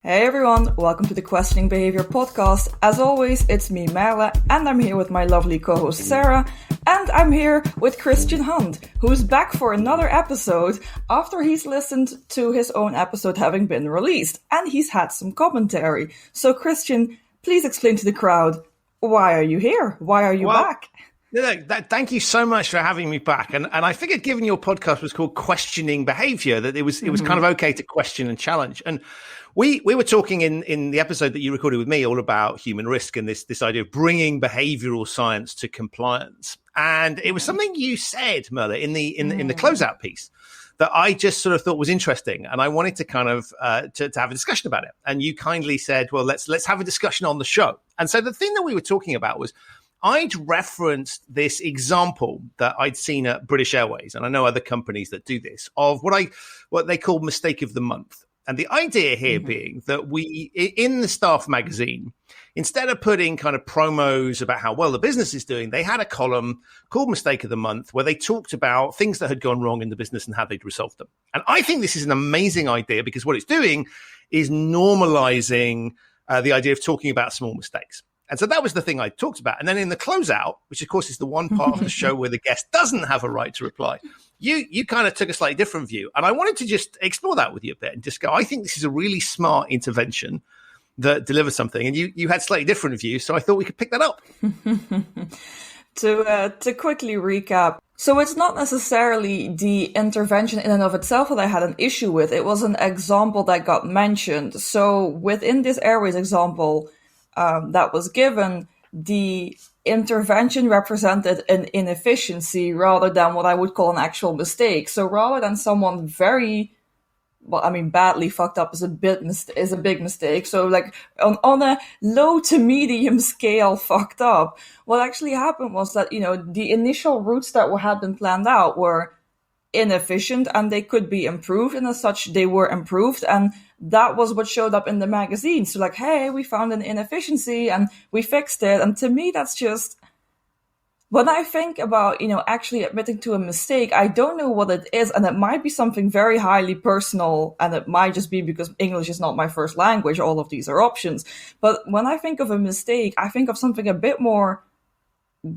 Hey everyone, welcome to the Questioning Behavior podcast. As always, it's me, Merle, and I'm here with my lovely co-host Sarah, and I'm here with Christian Hunt, who's back for another episode after he's listened to his own episode having been released, and he's had some commentary. So Christian, please explain to the crowd, why are you here? Why are you back? Thank you so much for having me back. And I figured, given your podcast was called Questioning Behavior, that it was kind of okay to question and challenge. And we were talking in the episode that you recorded with me all about human risk and this idea of bringing behavioral science to compliance. And it was something you said, Merle, in the closeout piece that I just sort of thought was interesting, and I wanted to kind of to have a discussion about it. And you kindly said, "Well, let's have a discussion on the show." And so the thing that we were talking about was, I'd referenced this example that I'd seen at British Airways, and I know other companies that do this, of what they call mistake of the month. And the idea here being that we, in the staff magazine, instead of putting kind of promos about how well the business is doing, they had a column called Mistake of the Month where they talked about things that had gone wrong in the business and how they'd resolved them. And I think this is an amazing idea because what it's doing is normalizing the idea of talking about small mistakes. And so that was the thing I talked about. And then in the closeout, which of course is the one part of the show where the guest doesn't have a right to reply, you kind of took a slightly different view. And I wanted to just explore that with you a bit and just go, I think this is a really smart intervention that delivers something. And you had slightly different views, so I thought we could pick that up. To quickly recap, so it's not necessarily the intervention in and of itself that I had an issue with. It was an example that got mentioned. So within this Airways example, that was given, the intervention represented an inefficiency rather than what I would call an actual mistake. So rather than someone badly fucked up is a big mistake. So like on a low to medium scale fucked up, what actually happened was that, the initial routes that had been planned out were inefficient and they could be improved, and as such they were improved, and that was what showed up in the magazine. So like, hey, we found an inefficiency and we fixed it. And to me, that's just, when I think about, actually admitting to a mistake, I don't know what it is, and it might be something very highly personal, and it might just be because English is not my first language. All of these are options. But when I think of a mistake, I think of something a bit more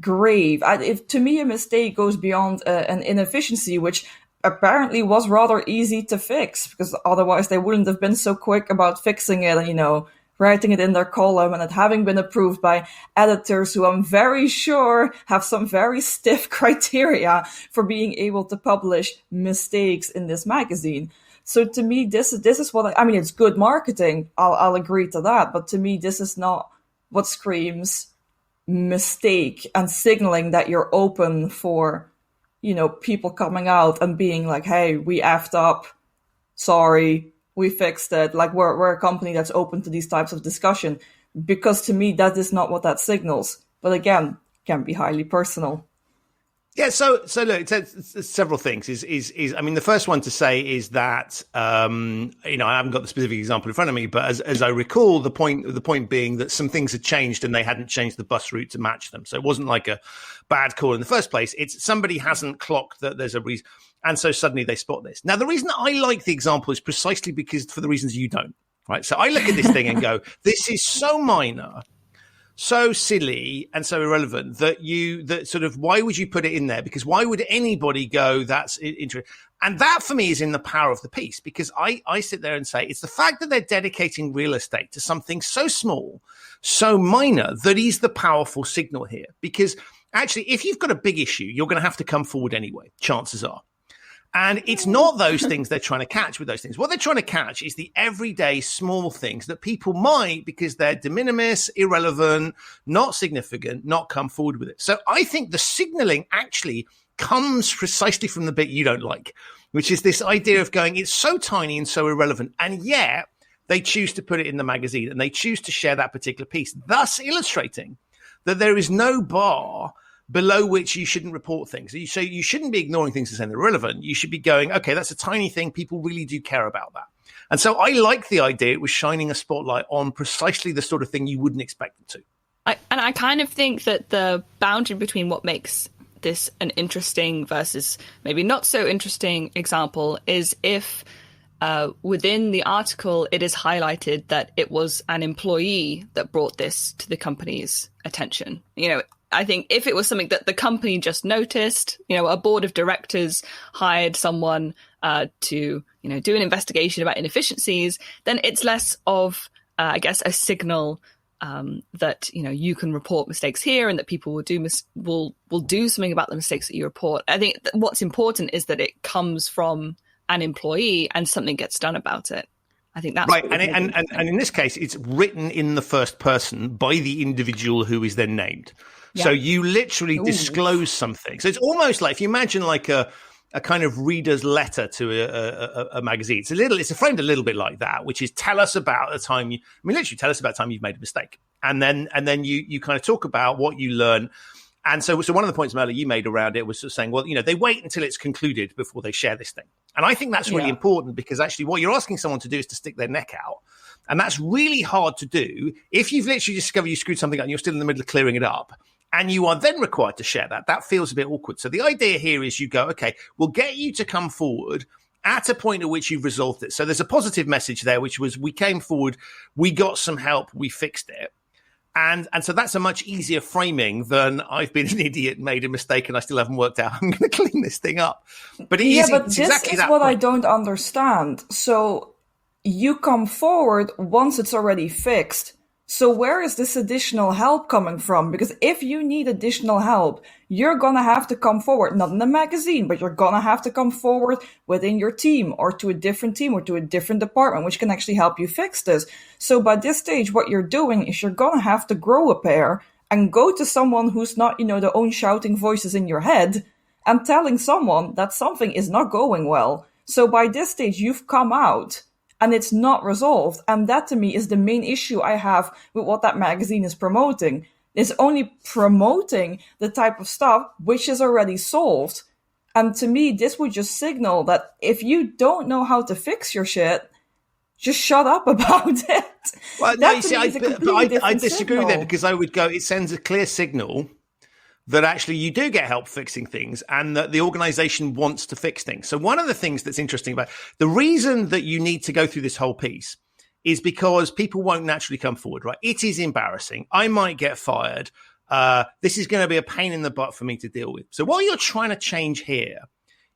grave. To me, a mistake goes beyond an inefficiency, which apparently was rather easy to fix, because otherwise they wouldn't have been so quick about fixing it and, writing it in their column and it having been approved by editors who I'm very sure have some very stiff criteria for being able to publish mistakes in this magazine. So to me, this is what it's good marketing. I'll agree to that. But to me, this is not what screams mistake and signaling that you're open for, people coming out and being like, hey, we effed up. Sorry, we fixed it. Like we're a company that's open to these types of discussion, because to me, that is not what that signals. But again, can be highly personal. Yeah, so look, it's several things. The first one to say is that I haven't got the specific example in front of me, but as I recall, the point being that some things had changed and they hadn't changed the bus route to match them. So it wasn't like a bad call in the first place. It's somebody hasn't clocked that there's a reason, and so suddenly they spot this. Now, the reason that I like the example is precisely because for the reasons you don't. Right? So I look at this thing and go, this is so minor, so silly and so irrelevant why would you put it in there? Because why would anybody go, that's interesting? And that for me is in the power of the piece, because I sit there and say, it's the fact that they're dedicating real estate to something so small, so minor, that is the powerful signal here. Because actually, if you've got a big issue, you're going to have to come forward anyway, chances are. And it's not those things they're trying to catch with those things. What they're trying to catch is the everyday small things that people might, because they're de minimis, irrelevant, not significant, not come forward with it. So I think the signaling actually comes precisely from the bit you don't like, which is this idea of going, it's so tiny and so irrelevant, and yet they choose to put it in the magazine and they choose to share that particular piece, thus illustrating that there is no bar below which you shouldn't report things. So you shouldn't be ignoring things and saying they're irrelevant. You should be going, okay, that's a tiny thing. People really do care about that. And so I like the idea it was shining a spotlight on precisely the sort of thing you wouldn't expect them to. I kind of think that the boundary between what makes this an interesting versus maybe not so interesting example is if within the article, it is highlighted that it was an employee that brought this to the company's attention. I think if it was something that the company just noticed, a board of directors hired someone to, do an investigation about inefficiencies, then it's less of, I guess, a signal that you can report mistakes here and that people will do something about the mistakes that you report. I think what's important is that it comes from an employee and something gets done about it. I think that's right. And in this case, it's written in the first person by the individual who is then named. Yeah. So you literally disclose something. So it's almost like, if you imagine like a kind of reader's letter to a magazine. It's framed a little bit like that, which is tell us about a time literally tell us about a time you've made a mistake. And then you kind of talk about what you learn. And so one of the points, Mela, you made around it was sort of saying, well, they wait until it's concluded before they share this thing. And I think that's really important, because actually what you're asking someone to do is to stick their neck out. And that's really hard to do if you've literally discovered you screwed something up and you're still in the middle of clearing it up. And you are then required to share that. That feels a bit awkward. So the idea here is you go, okay, we'll get you to come forward at a point at which you've resolved it. So there's a positive message there, which was we came forward, we got some help, we fixed it. And so that's a much easier framing than I've been an idiot, made a mistake, and I still haven't worked out how I'm going to clean this thing up. But this is what I don't understand. So you come forward once it's already fixed. So where is this additional help coming from? Because if you need additional help, you're going to have to come forward, not in the magazine, but you're going to have to come forward within your team or to a different team or to a different department, which can actually help you fix this. So by this stage, what you're doing is you're going to have to grow a pair and go to someone who's not, the own shouting voices in your head and telling someone that something is not going well. So by this stage, you've come out. And it's not resolved. And that to me is the main issue I have with what that magazine is promoting. It's only promoting the type of stuff which is already solved. And to me, this would just signal that if you don't know how to fix your shit, just shut up about it. Well, no, you see, I disagree with that, because I would go, it sends a clear signal that actually you do get help fixing things and that the organization wants to fix things. So one of the things that's interesting about the reason that you need to go through this whole piece is because people won't naturally come forward, right? It is embarrassing. I might get fired. This is going to be a pain in the butt for me to deal with. So what you're trying to change here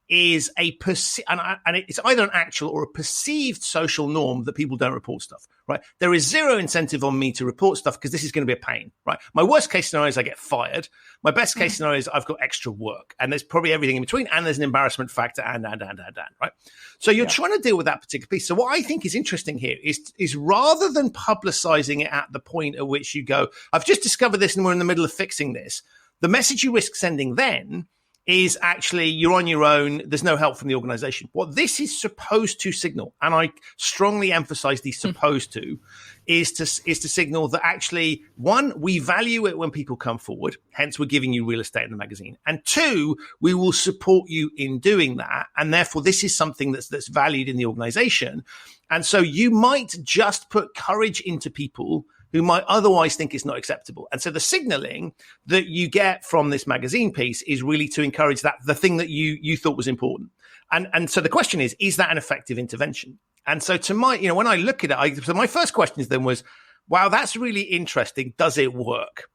is and it's either an actual or a perceived social norm that people don't report stuff, right? There is zero incentive on me to report stuff because this is going to be a pain, right? My worst case scenario is I get fired. My best case scenario is I've got extra work, and there's probably everything in between, and there's an embarrassment factor, and, right? So you're trying to deal with that particular piece. So what I think is interesting here is rather than publicizing it at the point at which you go, I've just discovered this and we're in the middle of fixing this, the message you risk sending then is actually you're on your own. There's no help from the organization. What this is supposed to signal, and I strongly emphasize the supposed to, is to signal that actually, one, we value it when people come forward. Hence, we're giving you real estate in the magazine. And two, we will support you in doing that. And therefore, this is something that's valued in the organization. And so you might just put courage into people who might otherwise think it's not acceptable. And so the signaling that you get from this magazine piece is really to encourage that, the thing that you thought was important. And so the question is that an effective intervention? And so to my, when I look at it, so my first question then was, wow, that's really interesting. Does it work?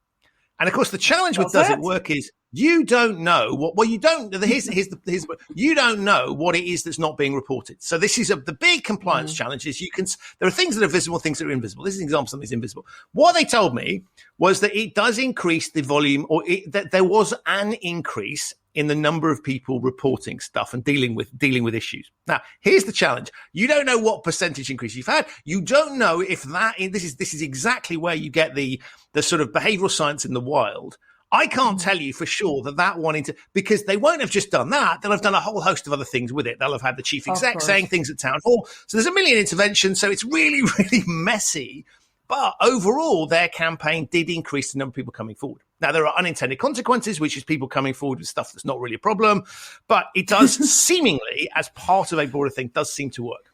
And of course, the challenge with does it work is you don't know you don't know what it is that's not being reported. So this is the big compliance challenge is there are things that are visible, things that are invisible. This is an example of something that's invisible. What they told me was that it does increase the volume, that there was an increase in the number of people reporting stuff and dealing with issues. Now, here's the challenge. You don't know what percentage increase you've had. You don't know if this is exactly where you get the sort of behavioral science in the wild. I can't tell you for sure that one because they won't have just done that. They'll have done a whole host of other things with it. They'll have had the chief exec saying things at town hall. So there's a million interventions. So it's really, really messy. But overall, their campaign did increase the number of people coming forward. Now, there are unintended consequences, which is people coming forward with stuff that's not really a problem. But it does seemingly, as part of a broader thing, does seem to work.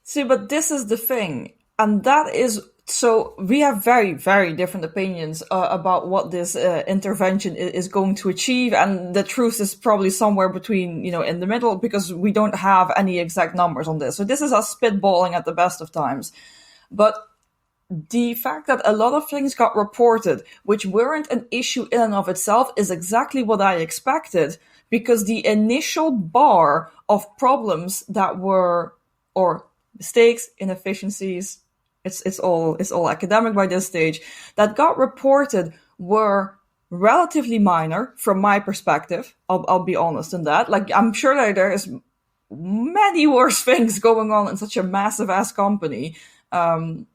See, but this is the thing. And that is, So we have very, very different opinions about what this intervention is going to achieve, and the truth is probably somewhere between, in the middle, because we don't have any exact numbers on this. So this is us spitballing at the best of times. But the fact that a lot of things got reported, which weren't an issue in and of itself, is exactly what I expected, because the initial bar of problems that were, or mistakes, inefficiencies, it's all academic by this stage, that got reported were relatively minor from my perspective. I'll be honest in that. Like, I'm sure that there is many worse things going on in such a massive ass company. So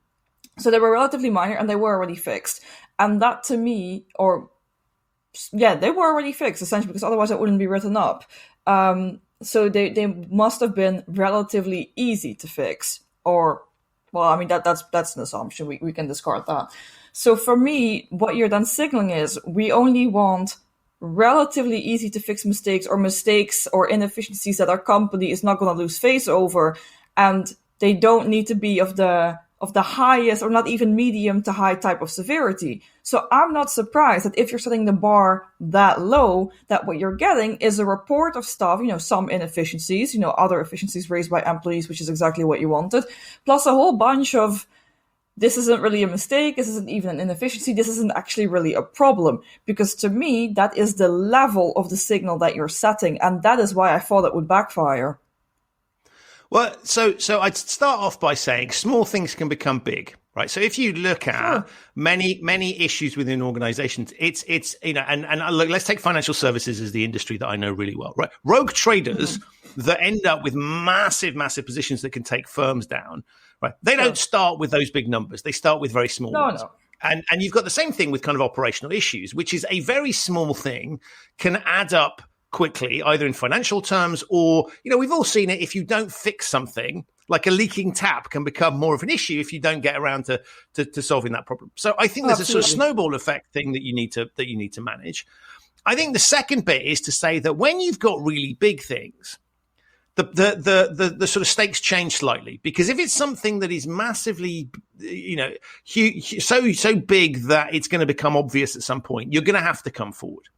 they were relatively minor and they were already fixed. And that to me, they were already fixed essentially, because otherwise it wouldn't be written up. So they must have been relatively easy to fix, that's an assumption. We can discard that. So for me, what you're then signaling is we only want relatively easy to fix mistakes or inefficiencies that our company is not going to lose face over, and they don't need to be of the highest or not even medium to high type of severity. So I'm not surprised that if you're setting the bar that low, that what you're getting is a report of stuff, some inefficiencies, other efficiencies raised by employees, which is exactly what you wanted, plus a whole bunch of, this isn't really a mistake, this isn't even an inefficiency, this isn't actually really a problem. Because to me, that is the level of the signal that you're setting, and that is why I thought it would backfire. Well, so I'd start off by saying small things can become big, right? So if you look at many issues within organizations, it's and look, let's take financial services as the industry that I know really well, right? Rogue traders that end up with massive positions that can take firms down, right? They don't start with those big numbers. They start with very small ones. No. And you've got the same thing with kind of operational issues, which is a very small thing can add up quickly, either in financial terms or, we've all seen it. If you don't fix something, like a leaking tap can become more of an issue if you don't get around to solving that problem. So I think there's a sort of snowball effect thing that you need to manage. I think the second bit is to say that when you've got really big things, the sort of stakes change slightly, because if it's something that is massively, huge, so big that it's going to become obvious at some point, you're going to have to come forward.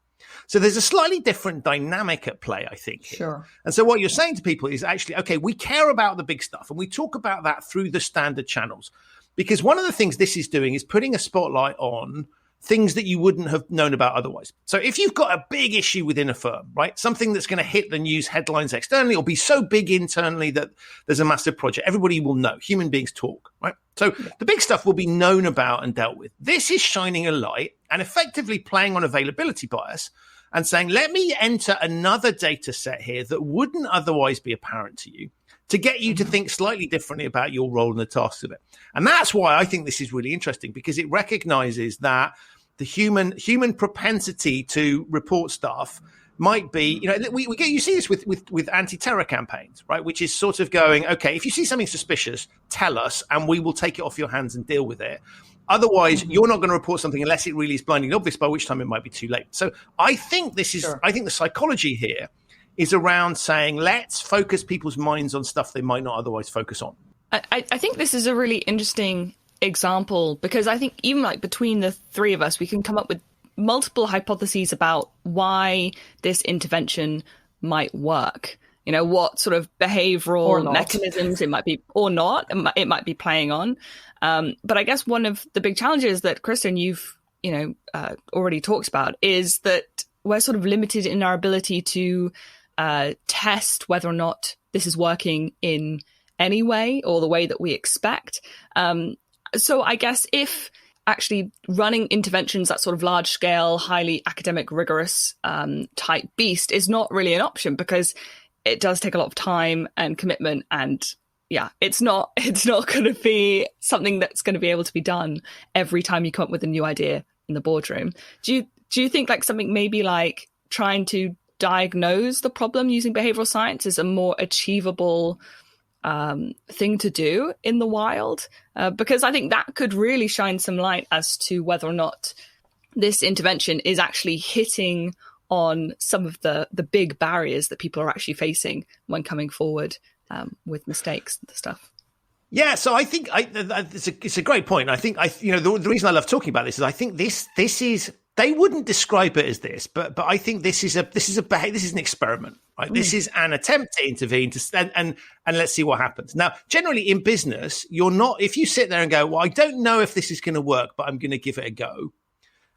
So there's a slightly different dynamic at play, I think. Here. Sure. And so what you're saying to people is actually, okay, we care about the big stuff and we talk about that through the standard channels, because one of the things this is doing is putting a spotlight on things that you wouldn't have known about otherwise. So if you've got a big issue within a firm, right, something that's going to hit the news headlines externally or be so big internally that there's a massive project, everybody will know. Human beings talk, right? So the big stuff will be known about and dealt with. This is shining a light and effectively playing on availability bias and saying, let me enter another data set here that wouldn't otherwise be apparent to you, to get you to think slightly differently about your role and the tasks of it. And that's why I think this is really interesting, because it recognizes that the human propensity to report stuff might be, you see this with anti-terror campaigns, right? Which is sort of going, okay, if you see something suspicious, tell us and we will take it off your hands and deal with it. Otherwise, you're not going to report something unless it really is blindingly obvious, by which time it might be too late. So I think I think the psychology here is around saying, let's focus people's minds on stuff they might not otherwise focus on. I think this is a really interesting example, because I think even like between the three of us, we can come up with multiple hypotheses about why this intervention might work. What sort of behavioral mechanisms it might be, or not, it might be playing on. But I guess one of the big challenges that, Kristen, you've already talked about is that we're sort of limited in our ability to test whether or not this is working in any way or the way that we expect. So I guess if actually running interventions, that sort of large scale, highly academic, rigorous type beast is not really an option, because it does take a lot of time and commitment, and it's not going to be something that's going to be able to be done every time you come up with a new idea in the boardroom. Do you think like something maybe like trying to diagnose the problem using behavioral science is a more achievable thing to do in the wild? Because I think that could really shine some light as to whether or not this intervention is actually hitting on some of the big barriers that people are actually facing when coming forward with mistakes and stuff. Yeah, so I think it's a great point. I think the reason I love talking about this is I think this is, they wouldn't describe it as this, but I think this is an experiment, right? This is an attempt to intervene and let's see what happens. Now, generally in business, you're not, if you sit there and go, well, I don't know if this is going to work, but I'm going to give it a go.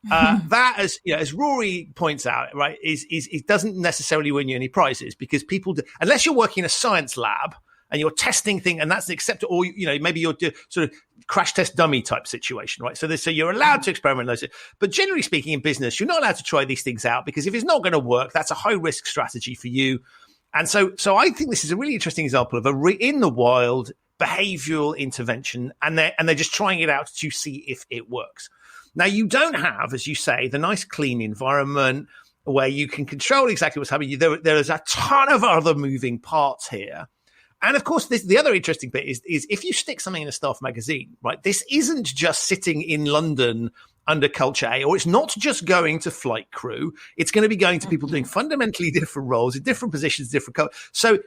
That, as Rory points out, right, is it doesn't necessarily win you any prizes, because people unless you're working in a science lab and you're testing things, and that's accepted, or maybe you're sort of crash test dummy type situation, right? So you're allowed to experiment those, but generally speaking, in business, you're not allowed to try these things out, because if it's not going to work, that's a high risk strategy for you. And so I think this is a really interesting example of in the wild behavioral intervention, and they're just trying it out to see if it works. Now, you don't have, as you say, the nice clean environment where you can control exactly what's happening. There is a ton of other moving parts here. And of course, the other interesting bit is if you stick something in a staff magazine, right, this isn't just sitting in London under Culture A, or it's not just going to flight crew. It's going to be going to people doing fundamentally different roles in different positions, different colors. So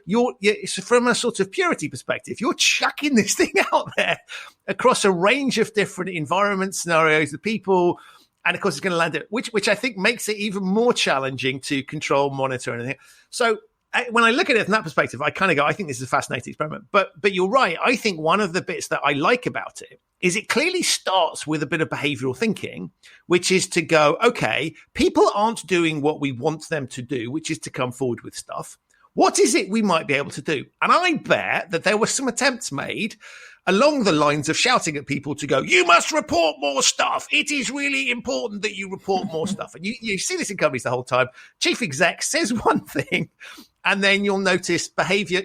from a sort of purity perspective, you're chucking this thing out there across a range of different environment scenarios, the people, and of course it's going to land it, which I think makes it even more challenging to control, monitor, and everything. So when I look at it from that perspective, I kind of go, I think this is a fascinating experiment. But you're right. I think one of the bits that I like about it is it clearly starts with a bit of behavioral thinking, which is to go, okay, people aren't doing what we want them to do, which is to come forward with stuff. What is it we might be able to do? And I bet that there were some attempts made along the lines of shouting at people to go, you must report more stuff. It is really important that you report more stuff. And you see this in companies the whole time. Chief exec says one thing, and then you'll notice behavior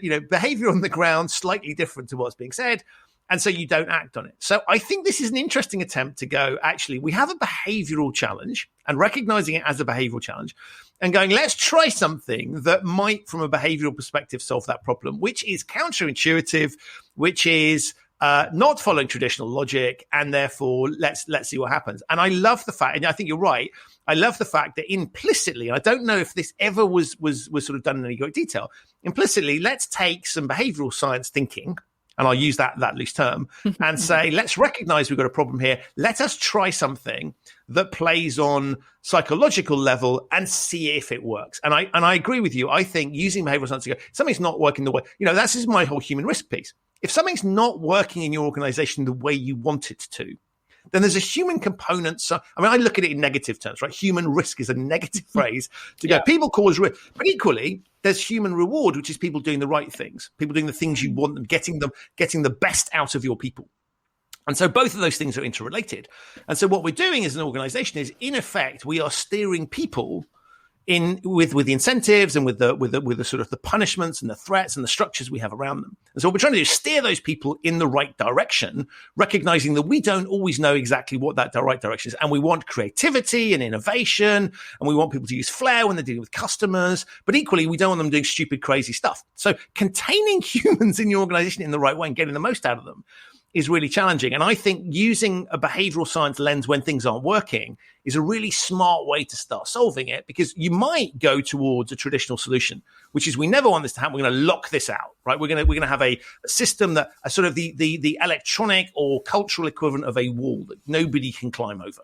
on the ground slightly different to what's being said. And so you don't act on it. So I think this is an interesting attempt to go, actually, we have a behavioral challenge, and recognizing it as a behavioral challenge and going, let's try something that might, from a behavioral perspective, solve that problem, which is counterintuitive, which is not following traditional logic, and therefore let's see what happens. And I love the fact, and I think you're right, I love the fact that implicitly, and I don't know if this ever was sort of done in any great detail, implicitly, let's take some behavioral science thinking, and I'll use that loose term, and say, let's recognize we've got a problem here. Let us try something that plays on psychological level and see if it works. And I agree with you. I think using behavioral science to go, something's not working the way, that's just my whole human risk piece. If something's not working in your organization the way you want it to, then there's a human component. So, I look at it in negative terms, right? Human risk is a negative phrase to go, people cause risk. But equally, there's human reward, which is people doing the right things, people doing the things you want, and getting the best out of your people. And so both of those things are interrelated. And so what we're doing as an organization is, in effect, we are steering people in with the incentives and with the sort of the punishments and the threats and the structures we have around them. And so what we're trying to do is steer those people in the right direction, recognizing that we don't always know exactly what that right direction is. And we want creativity and innovation, and we want people to use flair when they're dealing with customers, but equally we don't want them doing stupid, crazy stuff. So containing humans in your organization in the right way and getting the most out of them is really challenging. And I think using a behavioral science lens when things aren't working is a really smart way to start solving it, because you might go towards a traditional solution, which is, we never want this to happen. We're going to lock this out, right? We're going to have a system that a sort of the electronic or cultural equivalent of a wall that nobody can climb over.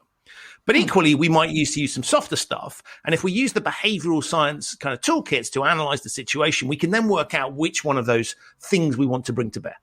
But equally, we might use some softer stuff. And if we use the behavioral science kind of toolkits to analyze the situation, we can then work out which one of those things we want to bring to bear.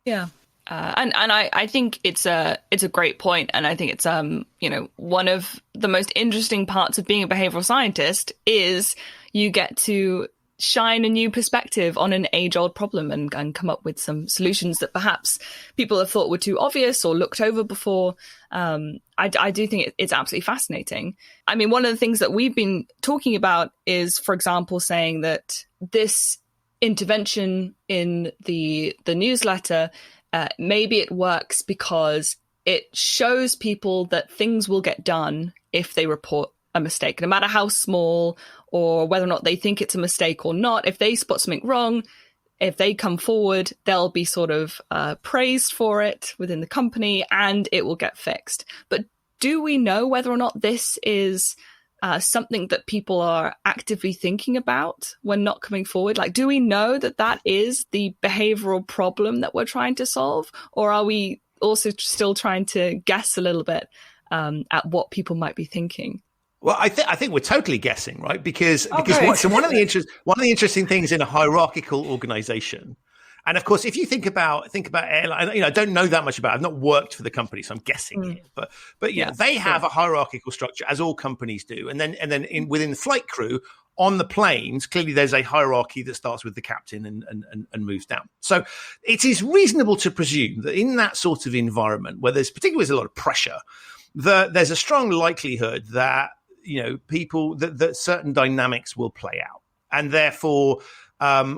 Yeah. And I think it's a great point, and I think it's one of the most interesting parts of being a behavioral scientist is you get to shine a new perspective on an age-old problem and come up with some solutions that perhaps people have thought were too obvious or looked over before. I do think it's absolutely fascinating. I mean, one of the things that we've been talking about is, for example, saying that this intervention in the newsletter, maybe it works because it shows people that things will get done if they report a mistake, no matter how small or whether or not they think it's a mistake or not. If they spot something wrong, if they come forward, they'll be sort of praised for it within the company and it will get fixed. But do we know whether or not this is something that people are actively thinking about when not coming forward? Like, do we know that that is the behavioral problem that we're trying to solve? Or are we also still trying to guess a little bit at what people might be thinking? Well, I think we're totally guessing, right? Because one of the interesting things in a hierarchical organization, and of course, if you think about airline, I don't know that much about it. I've not worked for the company, so I'm guessing here. But they have a hierarchical structure, as all companies do, and then within the flight crew on the planes, clearly there's a hierarchy that starts with the captain and moves down. So it is reasonable to presume that in that sort of environment, where there's a lot of pressure, there's a strong likelihood that people that certain dynamics will play out, and therefore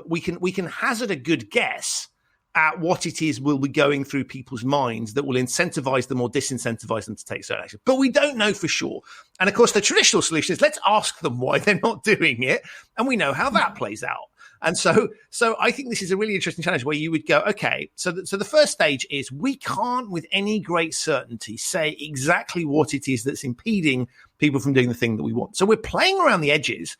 we can hazard a good guess at what it is will be going through people's minds that will incentivize them or disincentivize them to take certain action. But we don't know for sure. And of course, the traditional solution is let's ask them why they're not doing it, and we know how that plays out. And so I think this is a really interesting challenge where you would go, okay, so the first stage is we can't with any great certainty say exactly what it is that's impeding people from doing the thing that we want. So we're playing around the edges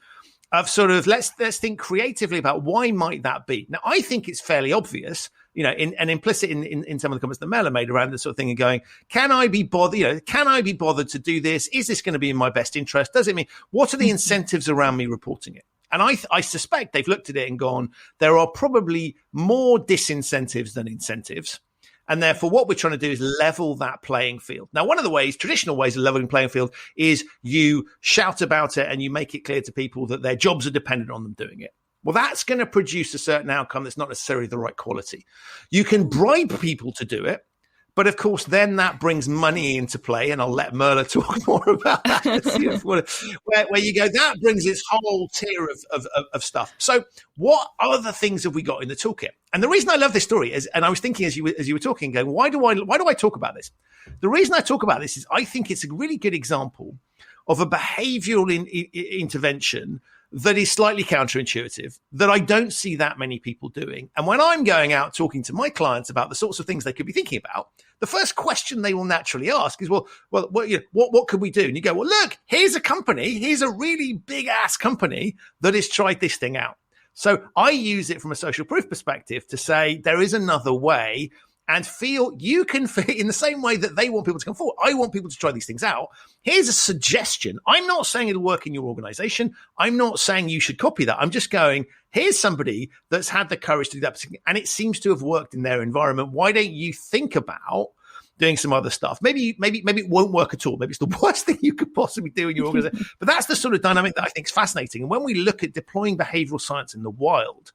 of sort of let's think creatively about why might that be. Now, I think it's fairly obvious, and implicit in some of the comments that Mel made around this sort of thing and going, can I be bothered? Can I be bothered to do this? Is this going to be in my best interest? Does it mean what are the incentives around me reporting it? And I suspect they've looked at it and gone, there are probably more disincentives than incentives. And therefore, what we're trying to do is level that playing field. Now, one of the traditional ways of leveling playing field is you shout about it and you make it clear to people that their jobs are dependent on them doing it. Well, that's going to produce a certain outcome that's not necessarily the right quality. You can bribe people to do it. But of course, then that brings money into play, and I'll let Merla talk more about that. Where you go, that brings its whole tier of stuff. So, what other things have we got in the toolkit? And the reason I love this story is, and I was thinking as you were talking, going, why do I talk about this? The reason I talk about this is I think it's a really good example of a behavioural intervention that is slightly counterintuitive, that I don't see that many people doing. And when I'm going out talking to my clients about the sorts of things they could be thinking about, the first question they will naturally ask is, well, what could we do? And you go, well, look, here's a really big ass company that has tried this thing out. So I use it from a social proof perspective to say there is another way, and you can feel in the same way that they want people to come forward. I want people to try these things out. Here's a suggestion. I'm not saying it'll work in your organization. I'm not saying you should copy that. I'm just going, here's somebody that's had the courage to do that, and it seems to have worked in their environment. Why don't you think about doing some other stuff? Maybe it won't work at all. Maybe it's the worst thing you could possibly do in your organization. But that's the sort of dynamic that I think is fascinating. And when we look at deploying behavioral science in the wild,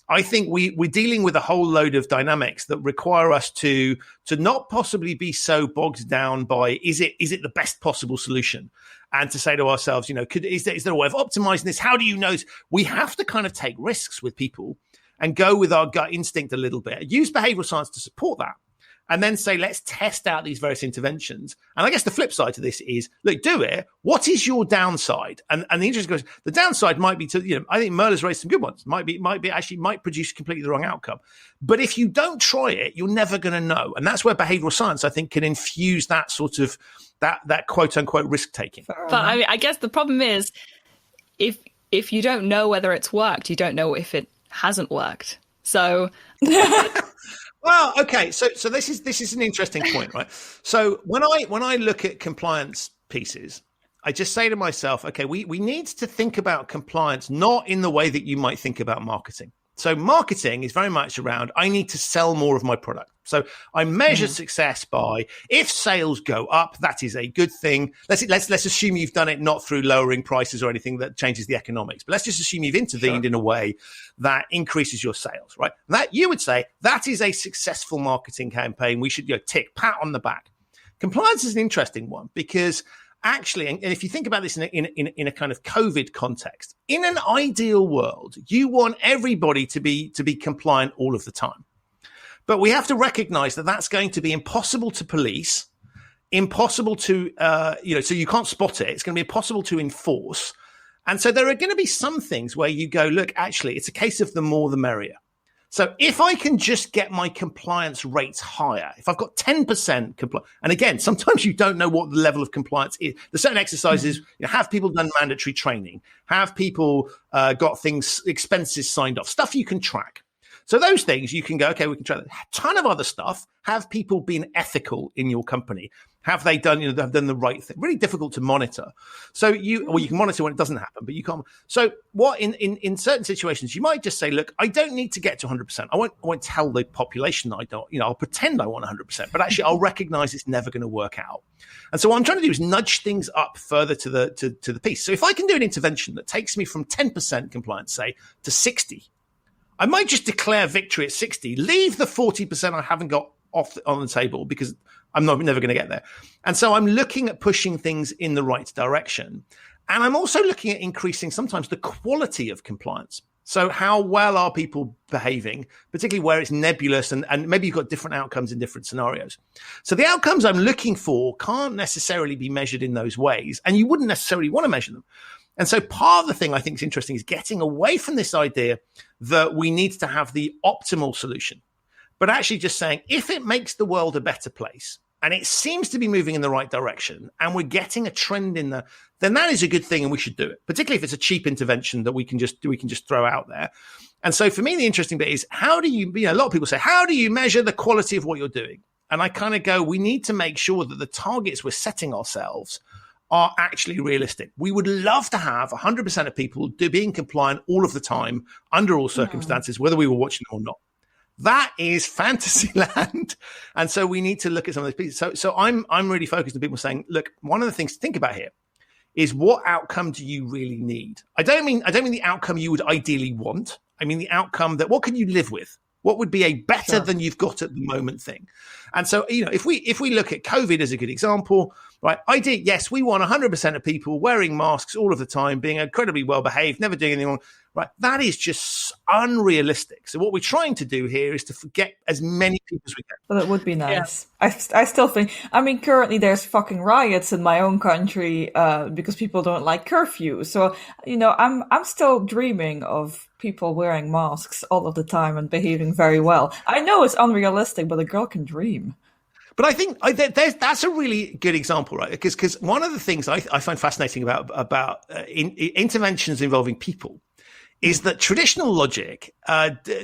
I think we're dealing with a whole load of dynamics that require us to not possibly be so bogged down by is it the best possible solution, and to say to ourselves, is there a way of optimizing this? How do you know? We have to kind of take risks with people and go with our gut instinct a little bit. Use behavioral science to support that. And then say, let's test out these various interventions. And I guess the flip side to this is, look, do it. What is your downside? And the interesting question, the downside might be I think Merla's raised some good ones. Might produce completely the wrong outcome. But if you don't try it, you're never going to know. And that's where behavioral science, I think, can infuse that sort of that quote unquote risk taking. But I guess the problem is, if you don't know whether it's worked, you don't know if it hasn't worked. So. Well, okay. So this is an interesting point, right? So when I look at compliance pieces, I just say to myself, okay, we need to think about compliance not in the way that you might think about marketing. So marketing is very much around, I need to sell more of my product. So I measure success by, if sales go up, that is a good thing. Let's assume you've done it not through lowering prices or anything that changes the economics, but let's just assume you've intervened in a way that increases your sales, right? That you would say that is a successful marketing campaign. We should tick, pat on the back. Compliance is an interesting one because actually, and if you think about this in a kind of COVID context, in an ideal world, you want everybody to be compliant all of the time. But we have to recognize that that's going to be impossible to police, impossible to, so you can't spot it. It's going to be impossible to enforce. And so there are going to be some things where you go, look, actually, it's a case of the more the merrier. So if I can just get my compliance rates higher, if I've got 10% compliance, and again, sometimes you don't know what the level of compliance is. There's certain exercises, have people done mandatory training? Have people got expenses signed off? Stuff you can track. So those things you can go, okay, we can try that. A ton of other stuff. Have people been ethical in your company? Have they done, have done the right thing? Really difficult to monitor. So you can monitor when it doesn't happen, but you can't. So what in certain situations, you might just say, look, I don't need to get to 100%. I won't tell the population that I don't, I'll pretend I want 100%, but actually I'll recognize it's never going to work out. And so what I'm trying to do is nudge things up further to the piece. So if I can do an intervention that takes me from 10% compliance, say, to 60, I might just declare victory at 60, leave the 40% I haven't got on the table because I'm never going to get there. And so I'm looking at pushing things in the right direction. And I'm also looking at increasing sometimes the quality of compliance. So how well are people behaving, particularly where it's nebulous and maybe you've got different outcomes in different scenarios. So the outcomes I'm looking for can't necessarily be measured in those ways. And you wouldn't necessarily want to measure them. And so part of the thing I think is interesting is getting away from this idea that we need to have the optimal solution, but actually just saying, if it makes the world a better place and it seems to be moving in the right direction and we're getting a trend in then that is a good thing and we should do it, particularly if it's a cheap intervention that we can just throw out there. And so for me, the interesting bit is how do you a lot of people say, how do you measure the quality of what you're doing? And I kind of go, we need to make sure that the targets we're setting ourselves are actually realistic. We would love to have 100% of people being compliant all of the time, under all circumstances, whether we were watching them or not. That is fantasy land. And so we need to look at some of those pieces. So I'm really focused on people saying, look, one of the things to think about here is what outcome do you really need? I don't mean the outcome you would ideally want. I mean the outcome that what can you live with? What would be a better than you've got at the moment thing? And so, if we look at COVID as a good example, right? Yes, we want 100% of people wearing masks all of the time, being incredibly well behaved, never doing anything wrong, right? That is just unrealistic. So what we're trying to do here is to get as many people as we can. Well, it would be nice. Yeah. I still think, currently there's fucking riots in my own country because people don't like curfew. So, I'm still dreaming of people wearing masks all of the time and behaving very well. I know it's unrealistic, but a girl can dream. But I think that's a really good example, right? Because one of the things I find fascinating about interventions involving people is that traditional logic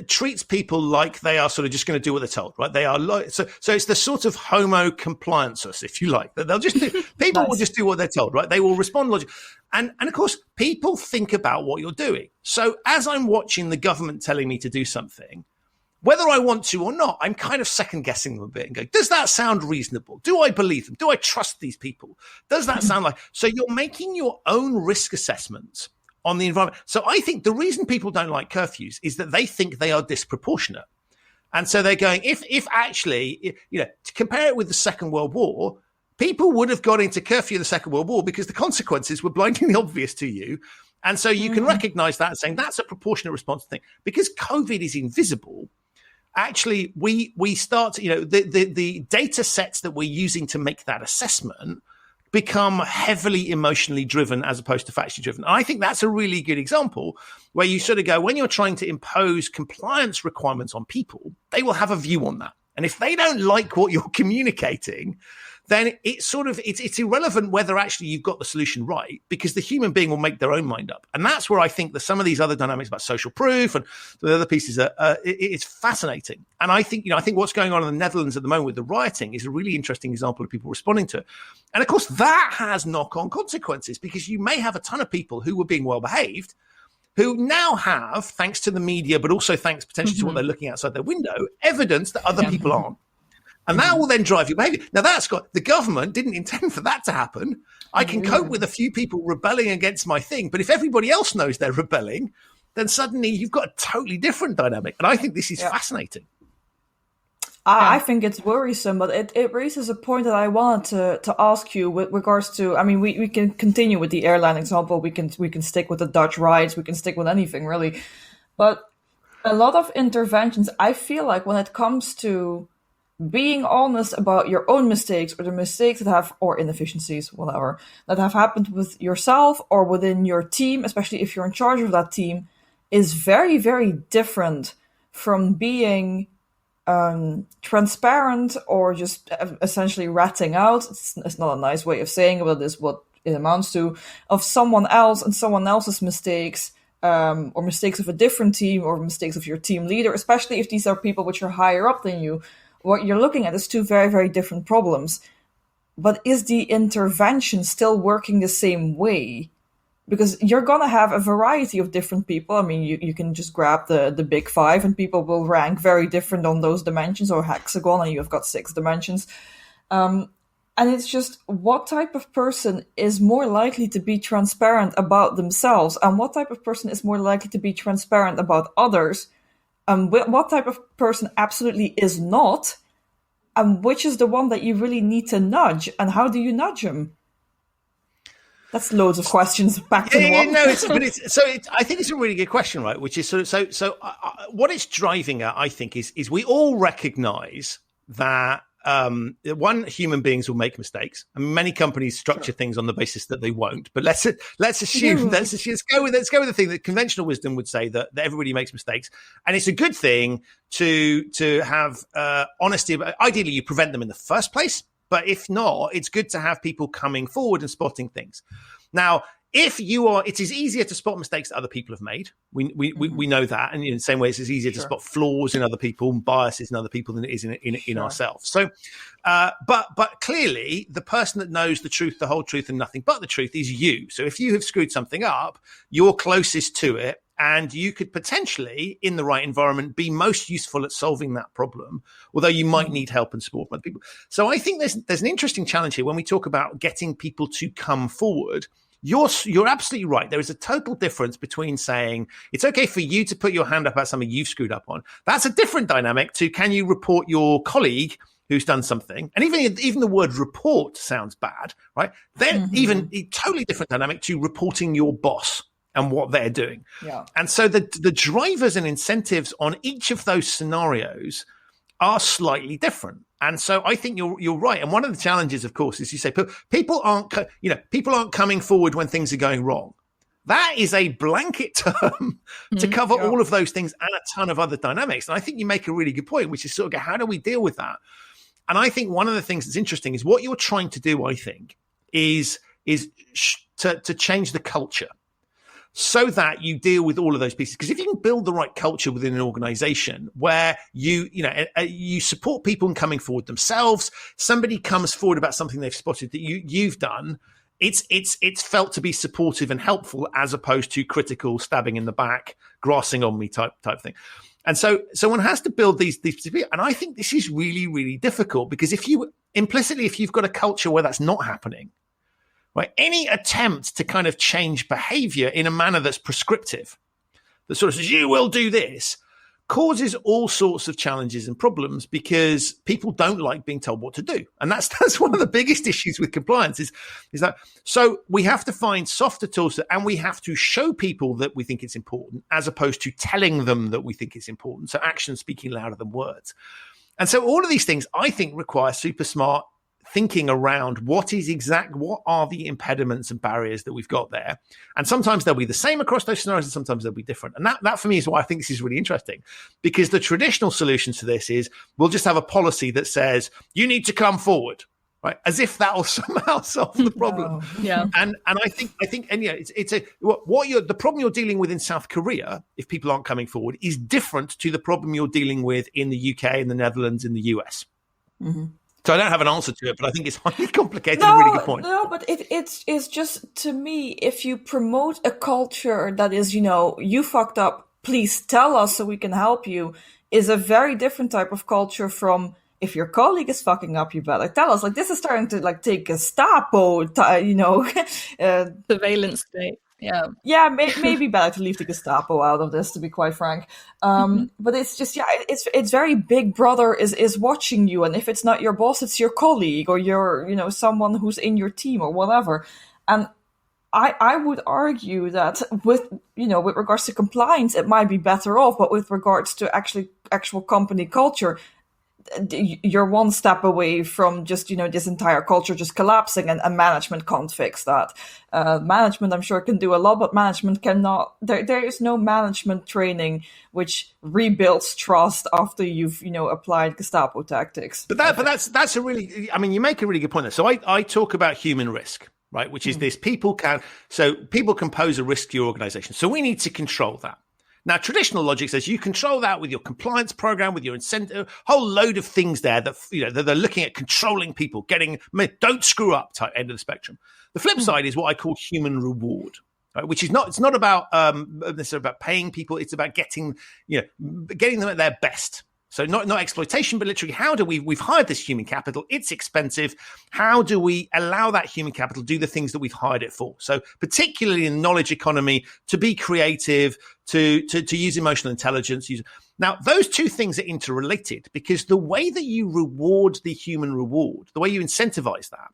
treats people like they are sort of just going to do what they're told, right? They are so it's the sort of homo compliances, if you like, that they'll just do. People will just do what they're told, right? They will respond logic. And of course, people think about what you're doing. So as I'm watching the government telling me to do something, whether I want to or not, I'm kind of second guessing them a bit and going, does that sound reasonable? Do I believe them? Do I trust these people? Does that sound like, so you're making your own risk assessments on the environment. So I think the reason people don't like curfews is that they think they are disproportionate. And so they're going, if actually, to compare it with the Second World War, people would have got into curfew in the Second World War because the consequences were blindingly obvious to you. And so you can recognize that and saying that's a proportionate response thing. Because COVID is invisible, actually, we start, the data sets that we're using to make that assessment become heavily emotionally driven as opposed to factually driven. And I think that's a really good example where you sort of go, when you're trying to impose compliance requirements on people, they will have a view on that. And if they don't like what you're communicating, then it's irrelevant whether actually you've got the solution right, because the human being will make their own mind up. And that's where I think that some of these other dynamics about social proof and the other pieces it's fascinating. And I think what's going on in the Netherlands at the moment with the rioting is a really interesting example of people responding to it. And of course, that has knock-on consequences because you may have a ton of people who were being well behaved who now have, thanks to the media, but also thanks potentially to what they're looking outside their window, evidence that other people aren't. And that will then drive your behavior. Now, the government didn't intend for that to happen. I can cope with a few people rebelling against my thing, but if everybody else knows they're rebelling, then suddenly you've got a totally different dynamic. And I think this is fascinating. I think it's worrisome, but it raises a point that I wanted to ask you with regards to, we can continue with the airline example. We can stick with the Dutch riots. We can stick with anything really. But a lot of interventions, I feel like when it comes to being honest about your own mistakes or the mistakes that have, or inefficiencies, whatever, that have happened with yourself or within your team, especially if you're in charge of that team, is very, very different from being transparent or just essentially ratting out. It's not a nice way of saying it, but it's what it amounts to, of someone else and someone else's mistakes, or mistakes of a different team, or mistakes of your team leader, especially if these are people which are higher up than you. What you're looking at is two very, very different problems. But is the intervention still working the same way? Because you're going to have a variety of different people. I mean, you can just grab the big five and people will rank very different on those dimensions, or hexagon, and you've got 6 dimensions. And it's just, what type of person is more likely to be transparent about themselves, and what type of person is more likely to be transparent about others, and what type of person absolutely is not, and which is the one that you really need to nudge, and how do you nudge them? That's loads of questions packed in one. No, I think it's a really good question, right? Which is so what it's driving at, I think, is we all recognize that one, human beings will make mistakes. I mean, many companies structure things on the basis that they won't. But let's assume let's go with the thing that conventional wisdom would say, that everybody makes mistakes, and it's a good thing to have honesty about. Ideally, you prevent them in the first place. But if not, it's good to have people coming forward and spotting things. Now, it is easier to spot mistakes that other people have made. We know that, and in the same way, it's easier to spot flaws in other people and biases in other people than it is in ourselves. So, but clearly, the person that knows the truth, the whole truth, and nothing but the truth is you. So, if you have screwed something up, you're closest to it. And you could potentially, in the right environment, be most useful at solving that problem, although you might need help and support from other people. So I think there's an interesting challenge here when we talk about getting people to come forward. You're absolutely right. There is a total difference between saying it's okay for you to put your hand up about something you've screwed up on. That's a different dynamic to, can you report your colleague who's done something? And even the word report sounds bad, right? Then even a totally different dynamic to reporting your boss and what they're doing. Yeah. And so the drivers and incentives on each of those scenarios are slightly different. And so I think you're right. And one of the challenges, of course, is you say people aren't coming forward when things are going wrong. That is a blanket term to cover all of those things and a ton of other dynamics. And I think you make a really good point, which is sort of, how do we deal with that? And I think one of the things that's interesting is what you're trying to do, I think, is to change the culture, so that you deal with all of those pieces. Because if you can build the right culture within an organization where you support people in coming forward themselves, somebody comes forward about something they've spotted that you've done, it's felt to be supportive and helpful, as opposed to critical, stabbing in the back, grassing on me type thing. And so one has to build these people. And I think this is really, really difficult, because if you've got a culture where that's not happening, right, any attempt to kind of change behavior in a manner that's prescriptive, that sort of says, you will do this, causes all sorts of challenges and problems, because people don't like being told what to do. And that's one of the biggest issues with compliance is that. So we have to find softer tools, and we have to show people that we think it's important, as opposed to telling them that we think it's important. So action speaking louder than words. And so all of these things, I think, require super smart thinking around what are the impediments and barriers that we've got there. And sometimes they'll be the same across those scenarios, and sometimes they'll be different. And that for me is why I think this is really interesting, because the traditional solution to this is we'll just have a policy that says you need to come forward, right? As if that will somehow solve the problem. Yeah. And I think the problem you're dealing with in South Korea, if people aren't coming forward, is different to the problem you're dealing with in the UK, in the Netherlands, in the US. Mm-hmm. So I don't have an answer to it, but I think it's highly complicated. A really good point. No, but it's just, to me, if you promote a culture that is, you fucked up, please tell us so we can help you, is a very different type of culture from, if your colleague is fucking up, you better tell us. Like, this is starting to take Gestapo, surveillance state. Yeah, maybe better to leave the Gestapo out of this, to be quite frank. But it's just, it's very Big Brother is watching you, and if it's not your boss, it's your colleague or your, someone who's in your team or whatever. And I would argue that with regards to compliance, it might be better off, but with regards to actual company culture, you're one step away from just, this entire culture just collapsing, and management can't fix that. Management, I'm sure, can do a lot, but management cannot. There is no management training which rebuilds trust after you've, applied Gestapo tactics. But that's a really, you make a really good point there. So I talk about human risk, right? Which is this: people can pose a risk to your organization. So we need to control that. Now, traditional logic says you control that with your compliance program, with your incentive, whole load of things there that, that they're looking at controlling people, don't screw up type end of the spectrum. The flip side is what I call human reward, right? Which is it's not about necessarily about paying people. It's about getting them at their best. So not exploitation, but literally, how do we've hired this human capital? It's expensive. How do we allow that human capital to do the things that we've hired it for? So particularly in the knowledge economy, to be creative, to use emotional intelligence. Now, those two things are interrelated, because the way that you reward the human reward, the way you incentivize that,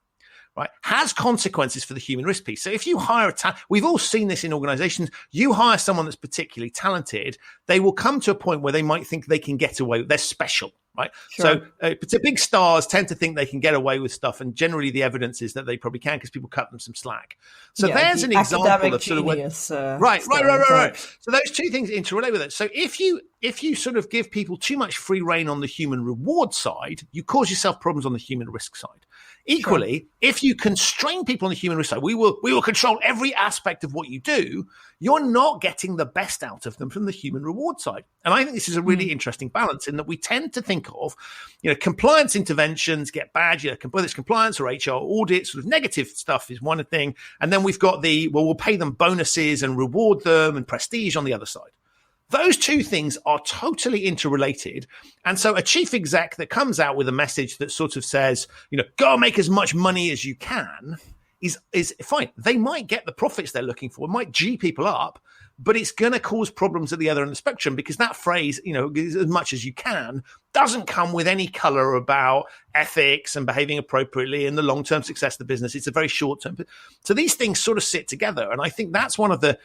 right, has consequences for the human risk piece. So if you hire we've all seen this in organizations, you hire someone that's particularly talented, they will come to a point where they might think they can get away with, they're special, right? Sure. So big stars tend to think they can get away with stuff, and generally the evidence is that they probably can, because people cut them some slack. So there's an example of sort of right. So those two things interrelate with it. So if you sort of give people too much free rein on the human reward side, you cause yourself problems on the human risk side. Equally, if you constrain people on the human risk side, we will control every aspect of what you do, you're not getting the best out of them from the human reward side. And I think this is a really interesting balance, in that we tend to think of, compliance interventions get bad, whether it's compliance or HR audit, sort of negative stuff is one thing. And then we've got we'll pay them bonuses and reward them and prestige on the other side. Those two things are totally interrelated. And so a chief exec that comes out with a message that sort of says, go make as much money as you can is fine. They might get the profits they're looking for, might G people up, but it's going to cause problems at the other end of the spectrum, because that phrase, as much as you can, doesn't come with any color about ethics and behaving appropriately and the long-term success of the business. It's a very short-term. So these things sort of sit together. And I think that's one of the